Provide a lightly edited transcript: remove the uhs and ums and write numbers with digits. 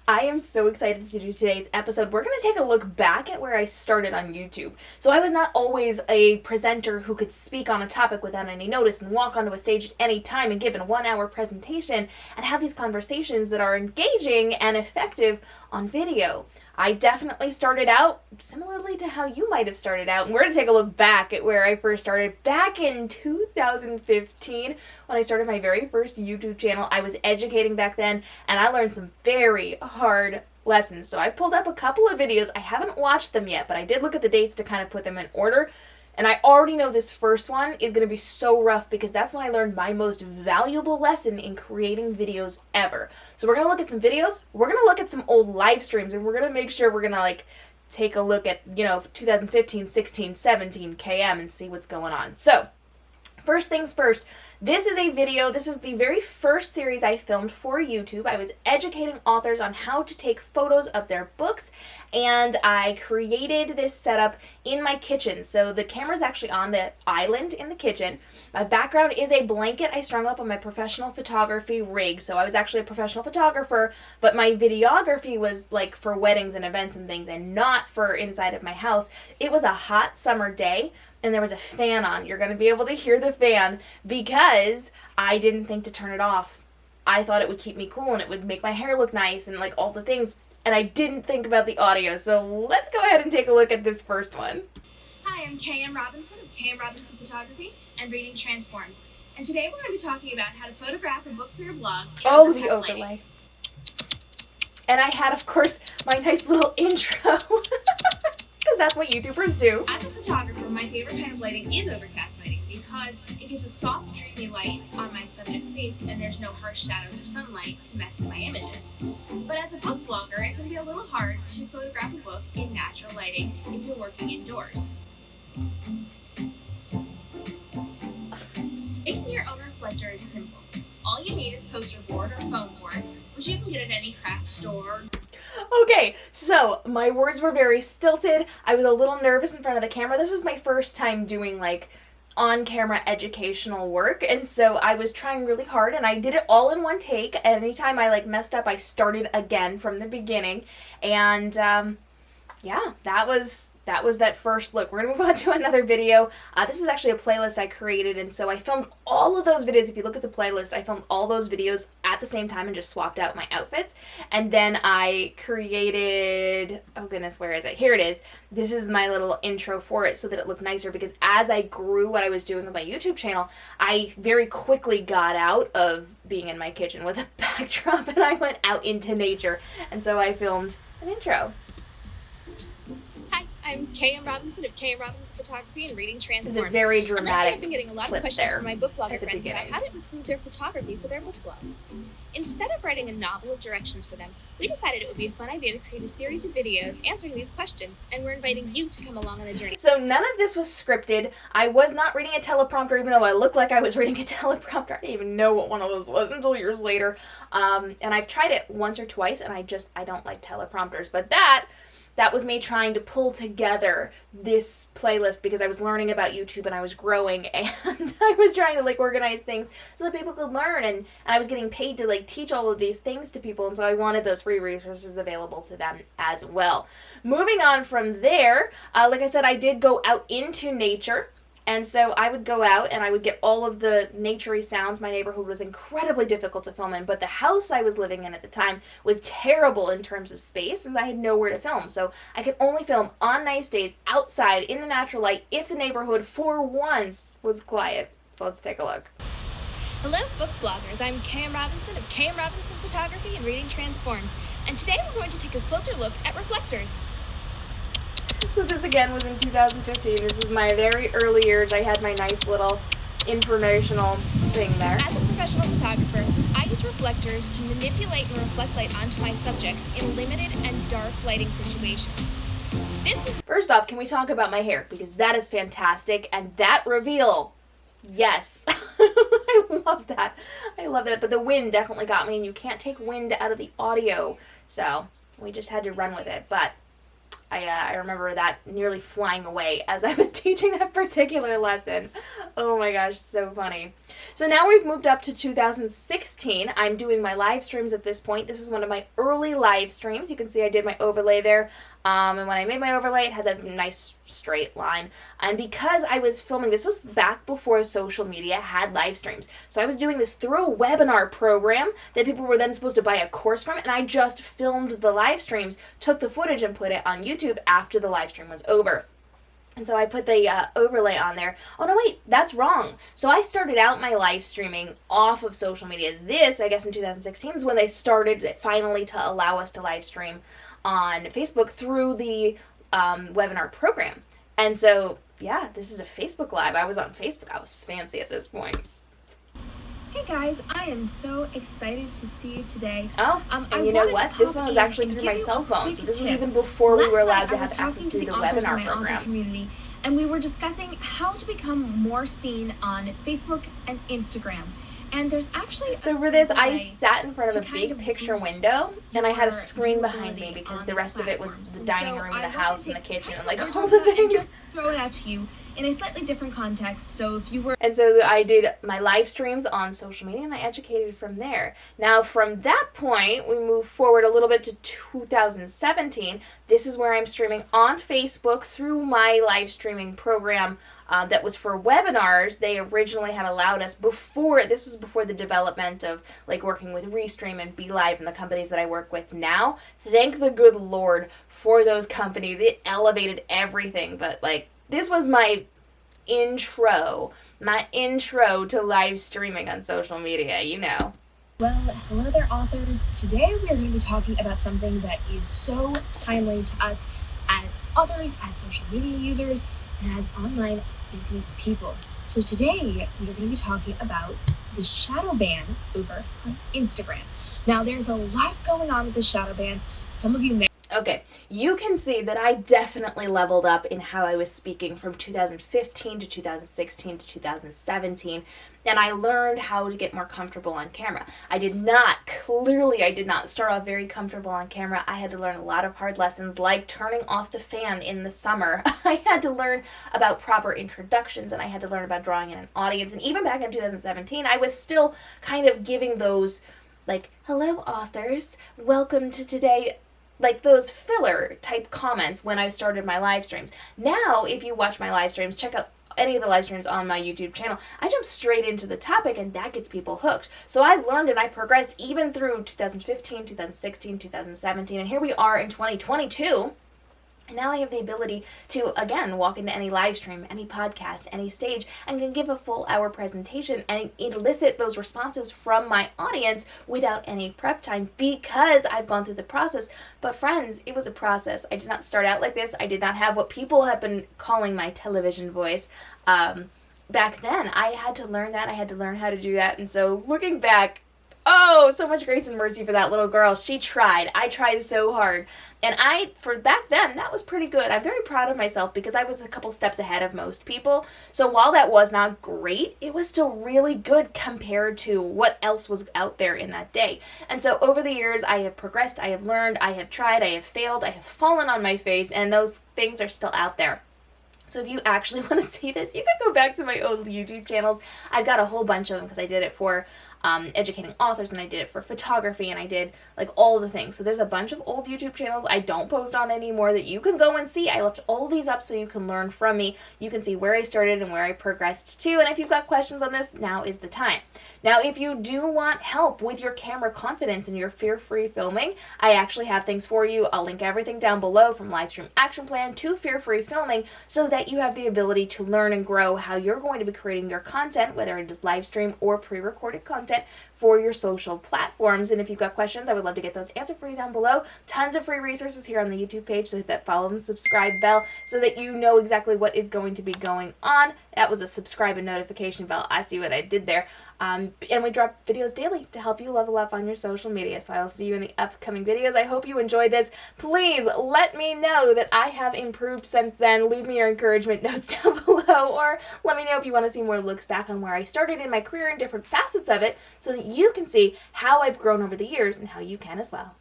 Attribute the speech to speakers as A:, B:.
A: I am so excited to do today's episode. We're going to take a look back at where I started on YouTube. So I was not always a presenter who could speak on a topic without any notice and walk onto a stage at any time and give a 1-hour presentation and have these conversations that are engaging and effective on video. I definitely started out similarly to how you might have started out, and we're going to take a look back at where I first started back in 2015 when I started my very first YouTube channel. I was educating back then, and I learned some very hard lessons. So I pulled up a couple of videos. I haven't watched them yet, but I did look at the dates to kind of put them in order. And I already know this first one is going to be so rough because that's when I learned my most valuable lesson in creating videos ever. So we're going to look at some videos, we're going to look at some old live streams, and we're going to make sure we're going to take a look at, 2015, 16, 17 KM and see what's going on. So first things first, this is a video, this is the very first series I filmed for YouTube. I was educating authors on how to take photos of their books, and I created this setup in my kitchen. So the camera's actually on the island in the kitchen. My background is a blanket I strung up on my professional photography rig. So I was actually a professional photographer, but my videography was for weddings and events and things and not for inside of my house. It was a hot summer day, and there was a fan on. You're going to be able to hear the fan because I didn't think to turn it off. I thought it would keep me cool and it would make my hair look nice and all the things, and I didn't think about the audio. So let's go ahead and take a look at this first one.
B: Hi, I'm KM Robinson of KM Robinson Photography and Reading Transforms. And today we're going to be talking about how to photograph a book for your blog.
A: Oh, the overlay. And I had, of course, my nice little intro. Because that's what YouTubers do.
B: As a photographer, my favorite kind of lighting is overcast lighting because it gives a soft, dreamy light on my subject's face and there's no harsh shadows or sunlight to mess with my images. But as a book blogger, it can be a little hard to photograph a book in natural lighting if you're working indoors. Making your own reflector is simple. All you need is poster board or foam board, which you can get at any craft store.
A: Okay, so my words were very stilted. I was a little nervous in front of the camera. This was my first time doing on-camera educational work, and so I was trying really hard, and I did it all in one take. Anytime I messed up, I started again from the beginning, and yeah, that was that first look. We're gonna move on to another video. This is actually a playlist I created, and so I filmed all of those videos. If you look at the playlist, I filmed all those videos at the same time and just swapped out my outfits. And then I created, oh goodness, where is it? Here it is. This is my little intro for it so that it looked nicer, because as I grew what I was doing with my YouTube channel, I very quickly got out of being in my kitchen with a backdrop and I went out into nature. And so I filmed an intro.
B: I'm KM Robinson of KM Robinson Photography and Reading Transforms.
A: It's a very dramatic
B: I've been getting a lot of questions from my book blogger friends about how to improve their photography for their book blogs. Instead of writing a novel of directions for them, we decided it would be a fun idea to create a series of videos answering these questions, and we're inviting you to come along on the journey.
A: So none of this was scripted. I was not reading a teleprompter, even though I looked like I was reading a teleprompter. I didn't even know what one of those was until years later. And I've tried it once or twice, and I don't like teleprompters. But that was me trying to pull together this playlist because I was learning about YouTube and I was growing, and I was trying to organize things so that people could learn, and I was getting paid to teach all of these things to people, and so I wanted those free resources available to them as well. Moving on from there, like I said, I did go out into nature. And so I would go out and I would get all of the naturey sounds. My neighborhood was incredibly difficult to film in, but the house I was living in at the time was terrible in terms of space, and I had nowhere to film. So I could only film on nice days outside in the natural light if the neighborhood for once was quiet. So let's take a look.
B: Hello, book bloggers. I'm KM Robinson of KM Robinson Photography and Reading Transforms. And today we're going to take a closer look at reflectors.
A: So this again was in 2015. This was my very early years. I had my nice little informational thing there.
B: As a professional photographer, I use reflectors to manipulate and reflect light onto my subjects in limited and dark lighting situations.
A: First off, can we talk about my hair? Because that is fantastic, and that reveal, yes. I love that. I love that, but the wind definitely got me, and you can't take wind out of the audio, so we just had to run with it. But I remember that nearly flying away as I was teaching that particular lesson. Oh my gosh, so funny. So now we've moved up to 2016. I'm doing my live streams at this point. This is one of my early live streams. You can see I did my overlay there. And when I made my overlay, it had that nice straight line. And because I was filming, this was back before social media had live streams. So I was doing this through a webinar program that people were then supposed to buy a course from. And I just filmed the live streams, took the footage and put it on YouTube after the live stream was over. And so I put the overlay on there. Oh, no, wait, that's wrong. So I started out my live streaming off of social media. This, I guess, in 2016 is when they started finally to allow us to live stream on Facebook through the webinar program. And so, yeah, this is a Facebook Live. I was on Facebook. I was fancy at this point.
B: Hey guys, I am so excited to see you today.
A: Oh, and you know what? This one was actually through my cell phone, so this was even before we were allowed to have access to the webinar program.
B: Community, and we were discussing how to become more seen on Facebook and Instagram. And there's actually
A: so for this, I sat in front of a big picture window, and I had a screen behind me because the rest of it was the dining room and the house and the kitchen and like all the things.
B: Just throw it out to you in a slightly different context. So if you were
A: And so I did my live streams on social media, and I educated from there. Now from that point, we move forward a little bit to 2017. This is where I'm streaming on Facebook through my live streaming program. That was for webinars. They originally had allowed us this was before the development of like working with Restream and BeLive and the companies that I work with now. Thank the good Lord for those companies. It elevated everything, but like this was my intro to live streaming on social media, you know.
B: Well, hello there, authors. Today we are going to be talking about something that is so timely to us as authors, as social media users, and as online business people. So today we're going to be talking about the shadow ban over on Instagram. Now there's a lot going on with the shadow ban. Some of you may
A: Okay, you can see that I definitely leveled up in how I was speaking from 2015 to 2016 to 2017, and I learned how to get more comfortable on camera. I did not start off very comfortable on camera. I had to learn a lot of hard lessons, like turning off the fan in the summer. I had to learn about proper introductions, and I had to learn about drawing in an audience, and even back in 2017, I was still kind of giving those, like, hello authors, welcome to today, like those filler type comments when I started my live streams. Now, if you watch my live streams, check out any of the live streams on my YouTube channel, I jump straight into the topic and that gets people hooked. So I've learned and I progressed even through 2015, 2016, 2017, and here we are in 2022. And now I have the ability to, again, walk into any live stream, any podcast, any stage, and can give a full hour presentation and elicit those responses from my audience without any prep time because I've gone through the process. But friends, it was a process. I did not start out like this. I did not have what people have been calling my television voice. Back then, I had to learn that. I had to learn how to do that. And so looking back, oh, so much grace and mercy for that little girl. She tried. I tried so hard. And for back then, that was pretty good. I'm very proud of myself because I was a couple steps ahead of most people. So while that was not great, it was still really good compared to what else was out there in that day. And so over the years, I have progressed, I have learned, I have tried, I have failed, I have fallen on my face, and those things are still out there. So if you actually want to see this, you can go back to my old YouTube channels. I've got a whole bunch of them because I did it for educating authors, and I did it for photography, and I did like all the things. So there's a bunch of old YouTube channels I don't post on anymore that you can go and see. I left all these up so you can learn from me. You can see where I started and where I progressed to. And if you've got questions on this, now is the time. Now, if you do want help with your camera confidence and your fear-free filming, I actually have things for you. I'll link everything down below from live stream action plan to fear-free filming so that you have the ability to learn and grow how you're going to be creating your content, whether it is live stream or pre-recorded content for your social platforms. And if you've got questions, I would love to get those answered for you down below. Tons of free resources here on the YouTube page, so hit that follow and subscribe bell so that you know exactly what is going to be going on. That was a subscribe and notification bell. I see what I did there. And we drop videos daily to help you level up on your social media. So I will see you in the upcoming videos. I hope you enjoyed this. Please let me know that I have improved since then. Leave me your encouragement notes down below, or let me know if you want to see more looks back on where I started in my career and different facets of it so that you can see how I've grown over the years and how you can as well.